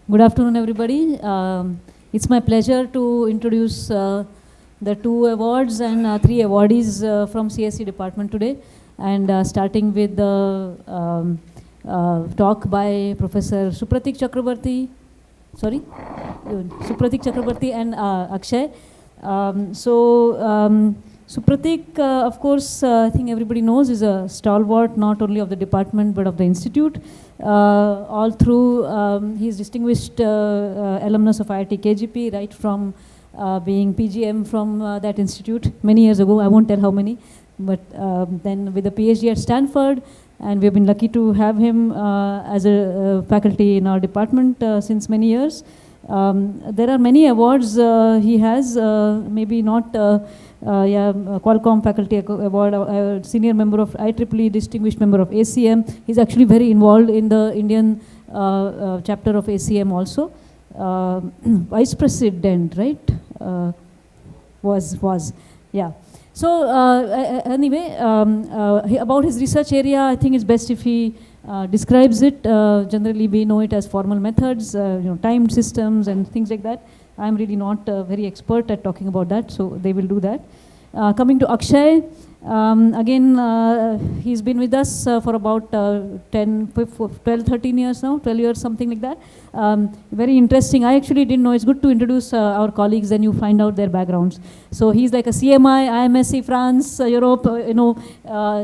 Good afternoon, everybody. It's my pleasure to introduce the 2 awards and 3 awardees from CSE department today. And starting with the talk by Professor Supratik Chakraborty, Supratik Chakraborty and Akshay. Supratik, of course, I think everybody knows, is a stalwart not only of the department but of the institute. All through, he's distinguished alumnus of IIT KGP, right from being PGM from that institute many years ago. I won't tell how many, but then with a PhD at Stanford, and we've been lucky to have him as a faculty in our department since many years. There are many awards he has, maybe not Qualcomm Faculty Award, Senior Member of IEEE, Distinguished Member of ACM. He's actually very involved in the Indian chapter of ACM also. Vice President, right? Was, yeah. So anyway, about his research area, I think it's best if he describes it. Generally, we know it as formal methods, timed systems and things like that. I'm really not very expert at talking about that, so they will do that. Coming to Akshay, again, he's been with us for about 12, 13 years now, 12 years, something like that. Very interesting. I actually didn't know. It's good to introduce our colleagues and you find out their backgrounds. So he's like a CMI, IMSc, France, Europe,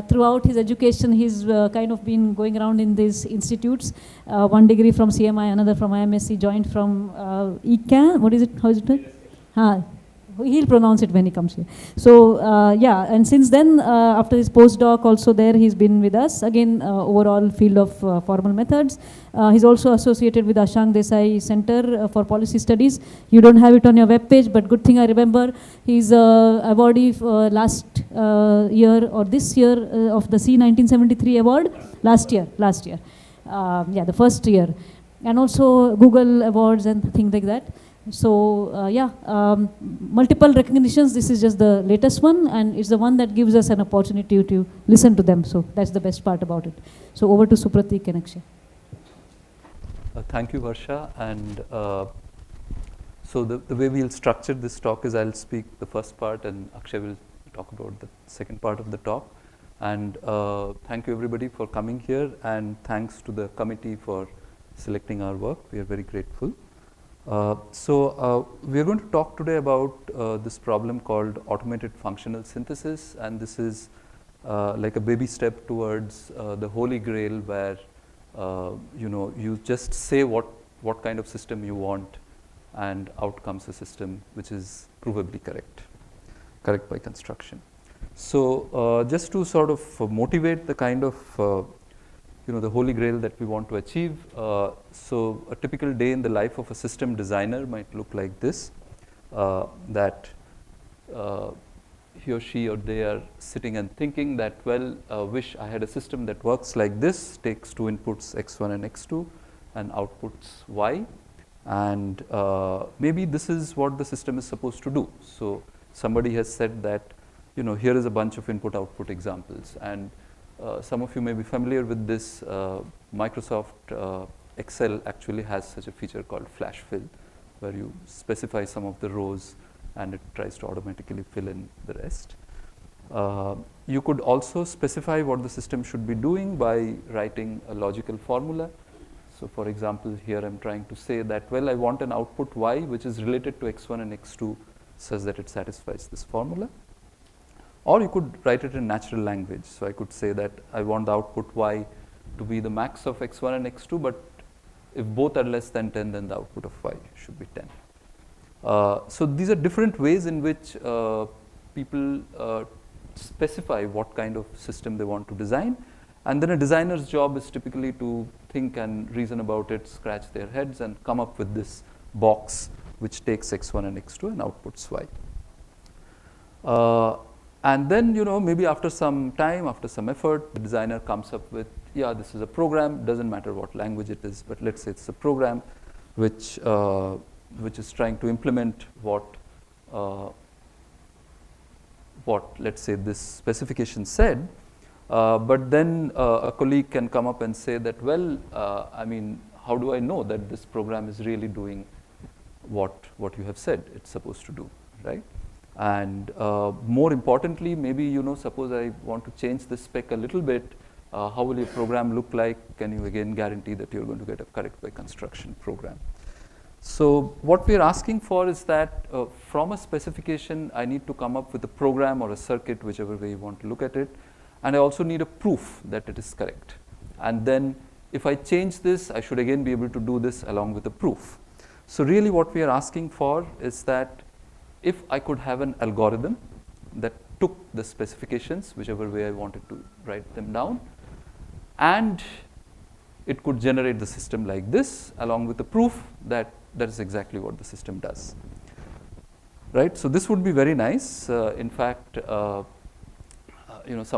throughout his education, he's kind of been going around in these institutes. One degree from CMI, another from IMSc, joined from ECAN. What is it? How is it? He'll pronounce it when he comes here. So yeah, and since then, after his postdoc also there, he's been with us. Again, overall field of formal methods. He's also associated with Ashang Desai Center for Policy Studies. You don't have it on your webpage, but good thing I remember. He's awardee last year or this year of the C1973 award. Last year. Yeah, the first year. And also Google awards and things like that. So yeah, multiple recognitions. This is just the latest one, and it's the one that gives us an opportunity to listen to them. So that's the best part about it. So over to Supratik and Akshay. Thank you, Varsha. And so the way we'll structure this talk is I'll speak the first part and Akshay will talk about the second part of the talk. And thank you everybody for coming here, and thanks to the committee for selecting our work. We are very grateful. So we are going to talk today about this problem called automated functional synthesis, and this is like a baby step towards the holy grail where you just say what kind of system you want, and out comes a system which is provably correct by construction. So just to sort of motivate the kind of the holy grail that we want to achieve. So a typical day in the life of a system designer might look like this, that he or she or they are sitting and thinking that, well, wish I had a system that works like this, takes 2 inputs x1 and x2 and outputs y, and maybe this is what the system is supposed to do. So somebody has said that, here is a bunch of input-output examples, and some of you may be familiar with this. Microsoft Excel actually has such a feature called flash fill, where you specify some of the rows and it tries to automatically fill in the rest. You could also specify what the system should be doing by writing a logical formula. So for example, here I'm trying to say that, well, I want an output y which is related to x1 and x2 such that it satisfies this formula. Or you could write it in natural language. So I could say that I want the output y to be the max of x1 and x2, but if both are less than 10, then the output of y should be 10. So these are different ways in which people specify what kind of system they want to design. And then a designer's job is typically to think and reason about it, scratch their heads, and come up with this box which takes x1 and x2 and outputs y. And then, maybe after some time, after some effort, the designer comes up with, yeah, this is a program, doesn't matter what language it is, but let's say it's a program which is trying to implement what let's say this specification said. But then a colleague can come up and say that, well, I mean, how do I know that this program is really doing what you have said it's supposed to do, right? And more importantly, maybe, suppose I want to change this spec a little bit, how will your program look like? Can you again guarantee that you're going to get a correct by construction program? So what we're asking for is that from a specification, I need to come up with a program or a circuit, whichever way you want to look at it. And I also need a proof that it is correct. And then if I change this, I should again be able to do this along with a proof. So really what we are asking for is that if I could have an algorithm that took the specifications, whichever way I wanted to write them down, and it could generate the system like this, along with the proof that that is exactly what the system does. Right? So this would be very nice. In fact, some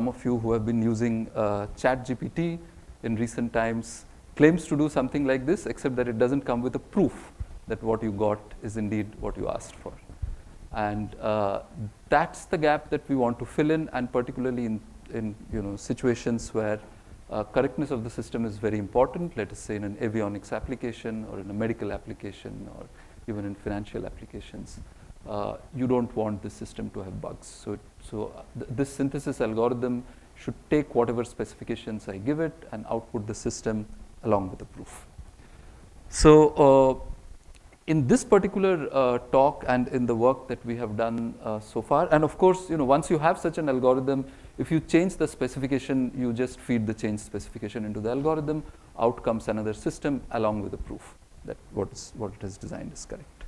of you who have been using ChatGPT in recent times claims to do something like this, except that it doesn't come with a proof that what you got is indeed what you asked for. And that's the gap that we want to fill in, and particularly in situations where correctness of the system is very important, let us say in an avionics application or in a medical application or even in financial applications. You don't want the system to have bugs. So this synthesis algorithm should take whatever specifications I give it and output the system along with the proof. So in this particular talk and in the work that we have done so far, and of course, once you have such an algorithm, if you change the specification, you just feed the changed specification into the algorithm, out comes another system along with the proof that what it is designed is correct.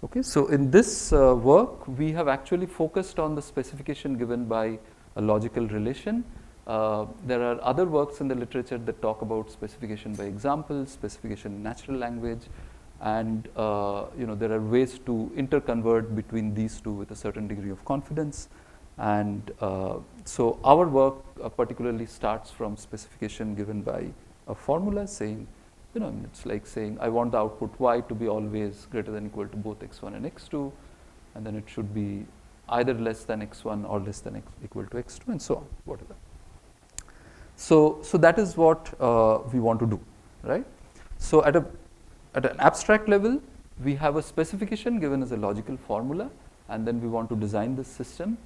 Okay, so in this work, we have actually focused on the specification given by a logical relation. There are other works in the literature that talk about specification by example, specification in natural language, and there are ways to interconvert between these two with a certain degree of confidence. And so our work particularly starts from specification given by a formula saying, it's like saying I want the output y to be always greater than or equal to both x1 and x2, and then it should be either less than x1 or less than equal to x2, and so on, whatever. So that is what we want to do, right? So at an abstract level, we have a specification given as a logical formula, and then we want to design this system.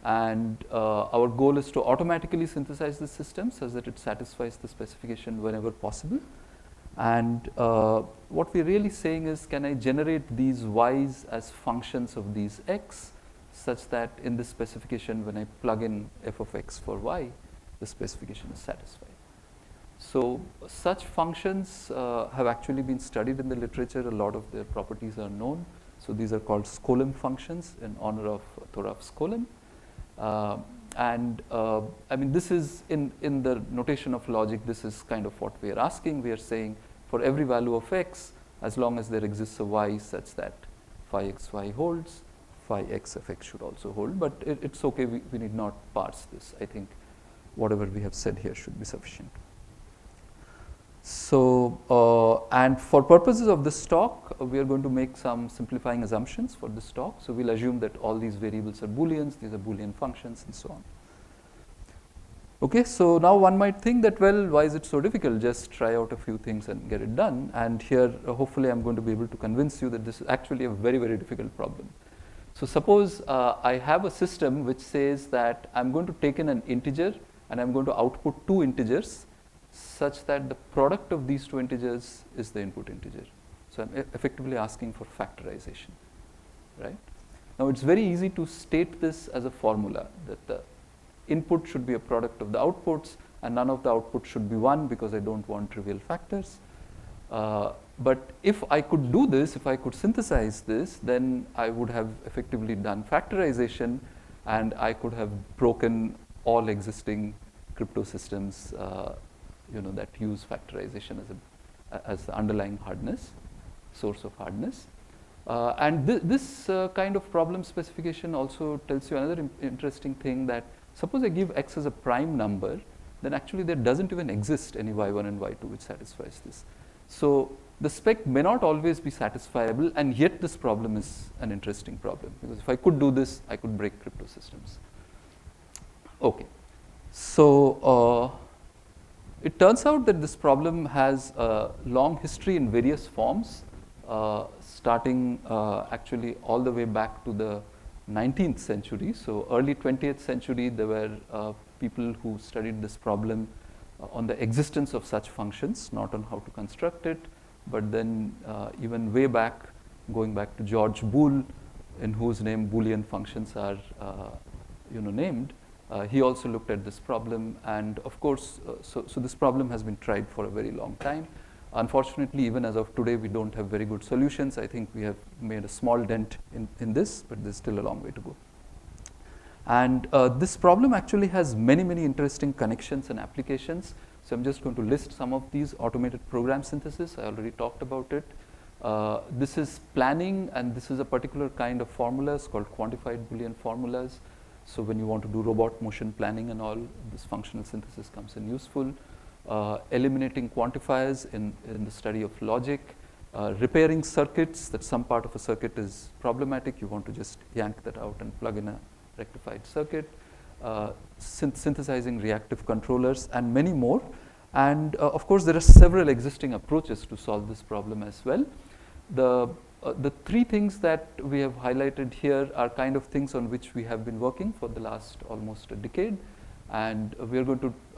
And our goal is to automatically synthesize the system such that it satisfies the specification whenever possible. And what we're really saying is, can I generate these y's as functions of these x, such that in this specification, when I plug in f of x for y, the specification is satisfied. So such functions have actually been studied in the literature. A lot of their properties are known. So these are called Skolem functions in honor of Thoraf Skolem. I mean, this is in the notation of logic, this is kind of what we are asking. We are saying for every value of x, as long as there exists a y such that phi xy holds, phi x of x should also hold. But it's okay, we need not parse this. I think whatever we have said here should be sufficient. So, and for purposes of this talk, we are going to make some simplifying assumptions for this talk. So we'll assume that all these variables are Booleans, these are Boolean functions, and so on. Okay, so now one might think that, well, why is it so difficult? Just try out a few things and get it done. And here, hopefully, I'm going to be able to convince you that this is actually a very, very difficult problem. So suppose I have a system which says that I'm going to take in an integer and I'm going to output two integers, such that the product of these two integers is the input integer. So I'm effectively asking for factorization, right? Now it's very easy to state this as a formula, that the input should be a product of the outputs, and none of the outputs should be 1 because I don't want trivial factors. But if I could do this, if I could synthesize this, then I would have effectively done factorization, and I could have broken all existing crypto systems that use factorization as the underlying hardness, source of hardness. And this kind of problem specification also tells you another interesting thing, that suppose I give x as a prime number, then actually there doesn't even exist any y1 and y2 which satisfies this. So the spec may not always be satisfiable, and yet this problem is an interesting problem, because if I could do this, I could break crypto systems. Okay, so it turns out that this problem has a long history in various forms, starting actually all the way back to the 19th century. So early 20th century, there were people who studied this problem on the existence of such functions, not on how to construct it. But then even way back, going back to George Boole, in whose name Boolean functions are named, he also looked at this problem. And of course, so this problem has been tried for a very long time. Unfortunately, even as of today, we don't have very good solutions. I think we have made a small dent in this, but there's still a long way to go. And this problem actually has many, many interesting connections and applications. So I'm just going to list some of these. Automated program synthesis, I already talked about it. This is planning, and this is a particular kind of formulas called quantified Boolean formulas. So when you want to do robot motion planning and all, this functional synthesis comes in useful. Eliminating quantifiers in the study of logic. Repairing circuits, that some part of a circuit is problematic, you want to just yank that out and plug in a rectified circuit. Synthesizing reactive controllers, and many more. And of course, there are several existing approaches to solve this problem as well. The three things that we have highlighted here are kind of things on which we have been working for the last almost a decade. And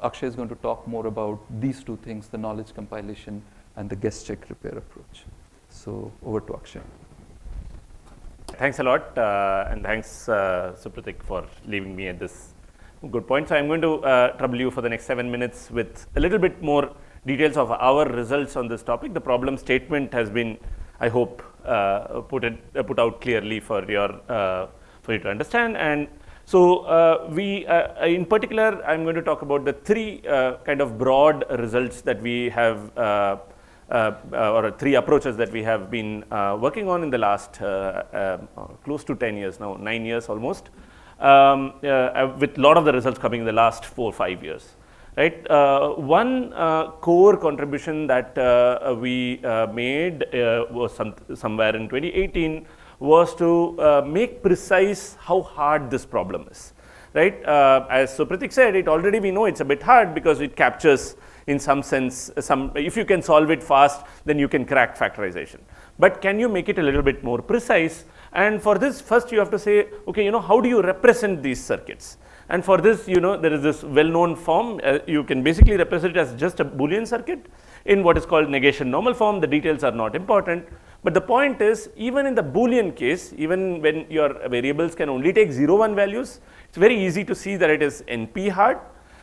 Akshay is going to talk more about these two things, the knowledge compilation and the guess check repair approach. So over to Akshay. Thanks a lot, and thanks Supratik for leaving me at this good point. So I'm going to trouble you for the next 7 minutes with a little bit more details of our results on this topic. The problem statement has been, I hope, put out clearly for you to understand. And so in particular, I'm going to talk about the three kind of broad results that we have, or three approaches that we have been working on in the last close to 10 years now, 9 years almost, with a lot of the results coming in the last 4 or 5 years. Right. One core contribution that we made was somewhere in 2018 was to make precise how hard this problem is. Right. As Supratik said, we know it's a bit hard because it captures, in some sense, if you can solve it fast, then you can crack factorization. But can you make it a little bit more precise? And for this, first you have to say, okay, how do you represent these circuits? And for this, there is this well-known form. You can basically represent it as just a Boolean circuit in what is called negation normal form. The details are not important. But the point is, even in the Boolean case, even when your variables can only take 0, 1 values, it's very easy to see that it is NP hard,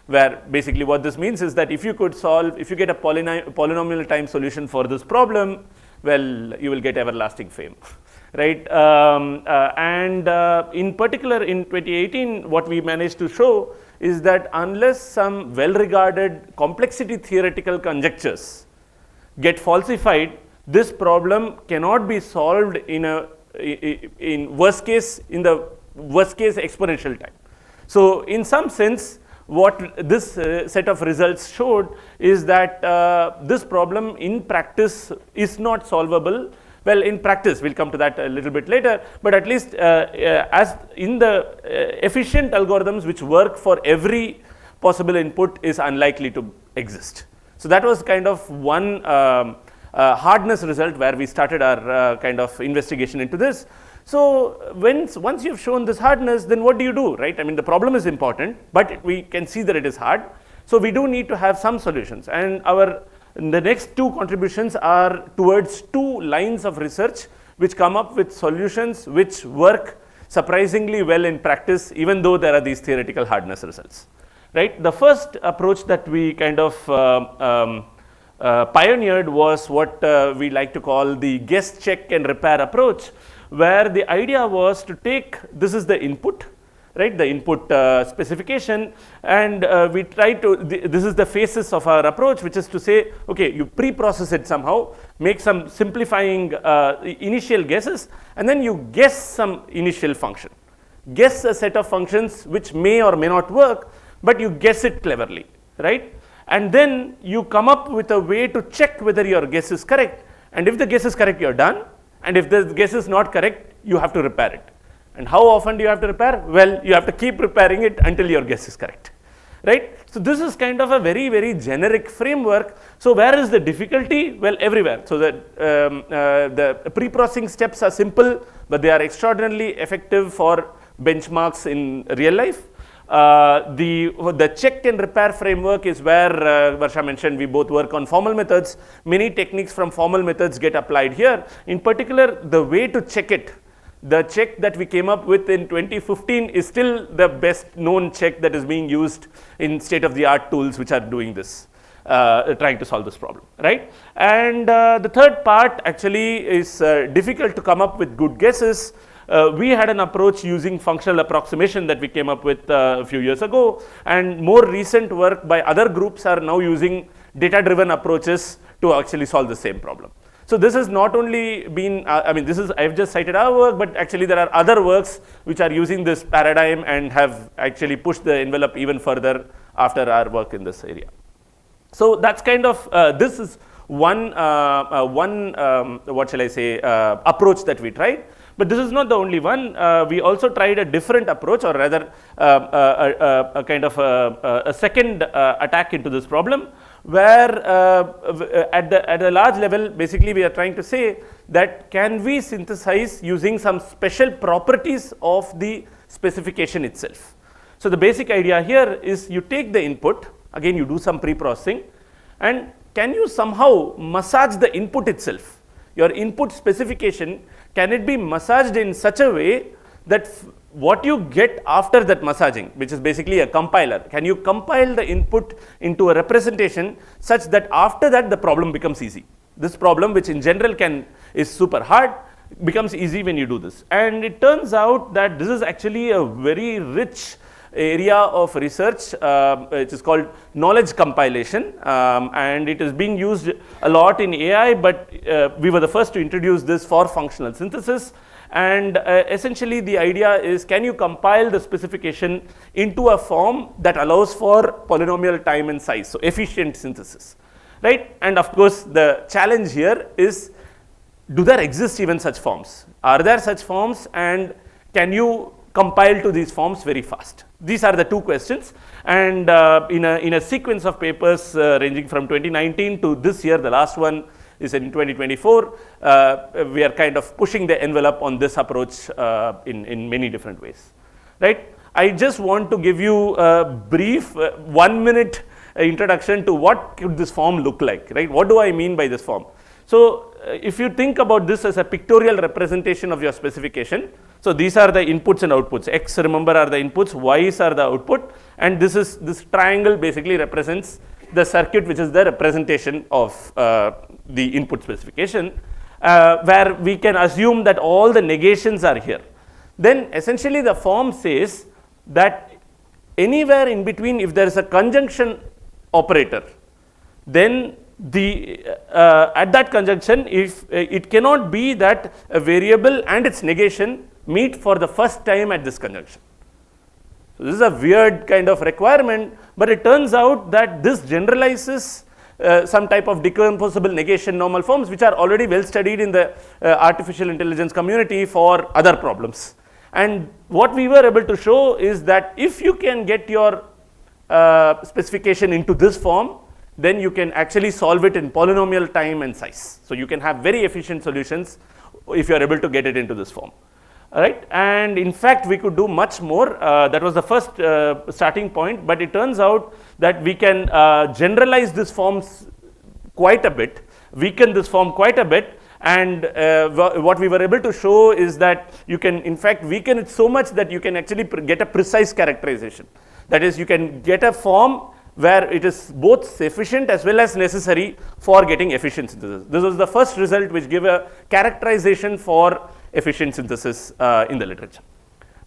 where basically what this means is that if you get a polynomial time solution for this problem, well, you will get everlasting fame. Right, in particular in 2018, what we managed to show is that unless some well-regarded complexity theoretical conjectures get falsified, this problem cannot be solved in the worst case exponential time. So in some sense, what this set of results showed is that this problem in practice is not solvable. Well, in practice, we'll come to that a little bit later, but at least as in the efficient algorithms which work for every possible input is unlikely to exist. So that was kind of one hardness result where we started our kind of investigation into this. So once you've shown this hardness, then what do you do, right? I mean, the problem is important, but we can see that it is hard. So we do need to have some solutions, and the next two contributions are towards two lines of research which come up with solutions which work surprisingly well in practice, even though there are these theoretical hardness results. Right? The first approach that we kind of pioneered was what we like to call the guess, check and repair approach, where the idea was to take, this is the input, right, the input specification, and we try to, this is the phases of our approach, which is to say, okay, you pre-process it somehow, make some simplifying initial guesses, and then you guess some initial function. Guess a set of functions which may or may not work, but you guess it cleverly, right? And then you come up with a way to check whether your guess is correct, and if the guess is correct, you're done, and if the guess is not correct, you have to repair it. And how often do you have to repair? Well, you have to keep repairing it until your guess is correct, right? So this is kind of a very, very generic framework. So where is the difficulty? Well, everywhere. So the pre-processing steps are simple, but they are extraordinarily effective for benchmarks in real life. The check and repair framework is where Varsha mentioned we both work on formal methods. Many techniques from formal methods get applied here. In particular, the way to check it, the check that we came up with in 2015 is still the best known check that is being used in state-of-the-art tools which are doing this, trying to solve this problem, right? And the third part actually is difficult to come up with good guesses. We had an approach using functional approximation that we came up with a few years ago, and more recent work by other groups are now using data-driven approaches to actually solve the same problem. So this has not only been, I've just cited our work, but actually there are other works which are using this paradigm and have actually pushed the envelope even further after our work in this area. So that's kind of, this is one approach that we tried. But this is not the only one. We also tried a different approach, or rather a kind of a second attack into this problem, where at a large level, basically we are trying to say that can we synthesize using some special properties of the specification itself. So the basic idea here is you take the input, again you do some pre-processing, and can you somehow massage the input itself? Your input specification, can it be massaged in such a way that what you get after that massaging, which is basically a compiler, can you compile the input into a representation such that after that the problem becomes easy? This problem, which in general is super hard, becomes easy when you do this. And it turns out that this is actually a very rich area of research, which is called knowledge compilation, and it is being used a lot in AI, but we were the first to introduce this for functional synthesis. And essentially the idea is, can you compile the specification into a form that allows for polynomial time and size, so efficient synthesis, right? And of course the challenge here is, do there exist even such forms? Are there such forms, and can you compile to these forms very fast? These are the two questions, and in a sequence of papers ranging from 2019 to this year, the last one is in 2024, we are kind of pushing the envelope on this approach in many different ways, right? I just want to give you a brief 1-minute introduction to what could this form look like, right? What do I mean by this form? So if you think about this as a pictorial representation of your specification, so these are the inputs and outputs. X, remember, are the inputs, Y's are the output, and this triangle basically represents the circuit, which is the representation of the input specification, where we can assume that all the negations are here. Then essentially the form says that anywhere in between, if there is a conjunction operator, then at that conjunction, if it cannot be that a variable and its negation meet for the first time at this conjunction. So this is a weird kind of requirement, but it turns out that this generalizes some type of decomposable negation normal forms, which are already well studied in the artificial intelligence community for other problems. And what we were able to show is that if you can get your specification into this form, then you can actually solve it in polynomial time and size. So you can have very efficient solutions if you are able to get it into this form. All right, and in fact we could do much more. That was the first starting point, but it turns out that we can generalize this forms quite a bit, weaken this form quite a bit, and what we were able to show is that you can in fact weaken it so much that you can actually get a precise characterization. That is, you can get a form where it is both sufficient as well as necessary for getting efficient synthesis. This was the first result which gave a characterization for efficient synthesis in the literature,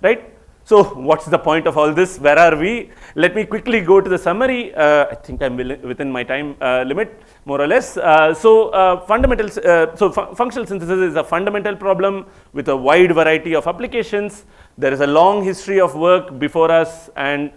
right? So what's the point of all this? Where are we? Let me quickly go to the summary. I think I'm within my time limit, more or less. Functional synthesis is a fundamental problem with a wide variety of applications. There is a long history of work before us, and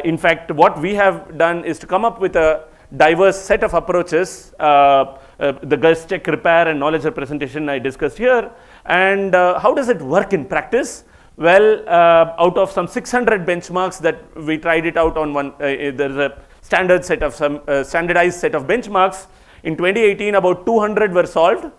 in fact, what we have done is to come up with a diverse set of approaches. The guess, check, repair, and knowledge representation I discussed here. And how does it work in practice? Well, out of some 600 benchmarks that we tried it out on one, there's a standard set of standardized set of benchmarks. In 2018, about 200 were solved.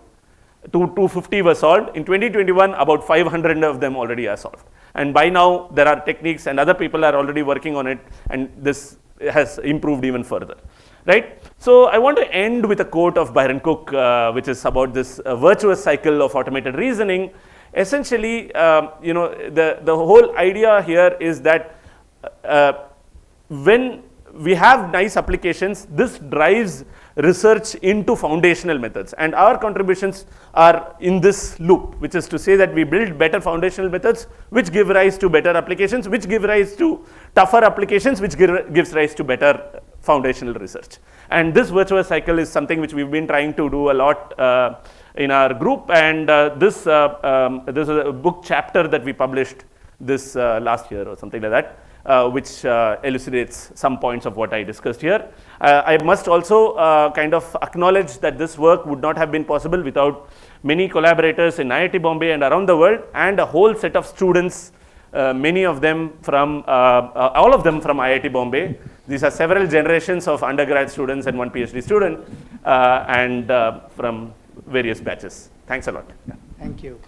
250 were solved. In 2021, about 500 of them already are solved. And by now, there are techniques and other people are already working on it, and this has improved even further, right? So I want to end with a quote of Byron Cook, which is about this virtuous cycle of automated reasoning. Essentially, the whole idea here is that when we have nice applications, this drives research into foundational methods, and our contributions are in this loop, which is to say that we build better foundational methods which give rise to better applications, which give rise to tougher applications, which gives rise to better foundational research. And this virtuous cycle is something which we've been trying to do a lot in our group, and this is a book chapter that we published this last year or something like that, which elucidates some points of what I discussed here. I must also kind of acknowledge that this work would not have been possible without many collaborators in IIT Bombay and around the world, and a whole set of students, many of them from, all of them from IIT Bombay. These are several generations of undergrad students and one PhD student, and from various batches. Thanks a lot. Thank you.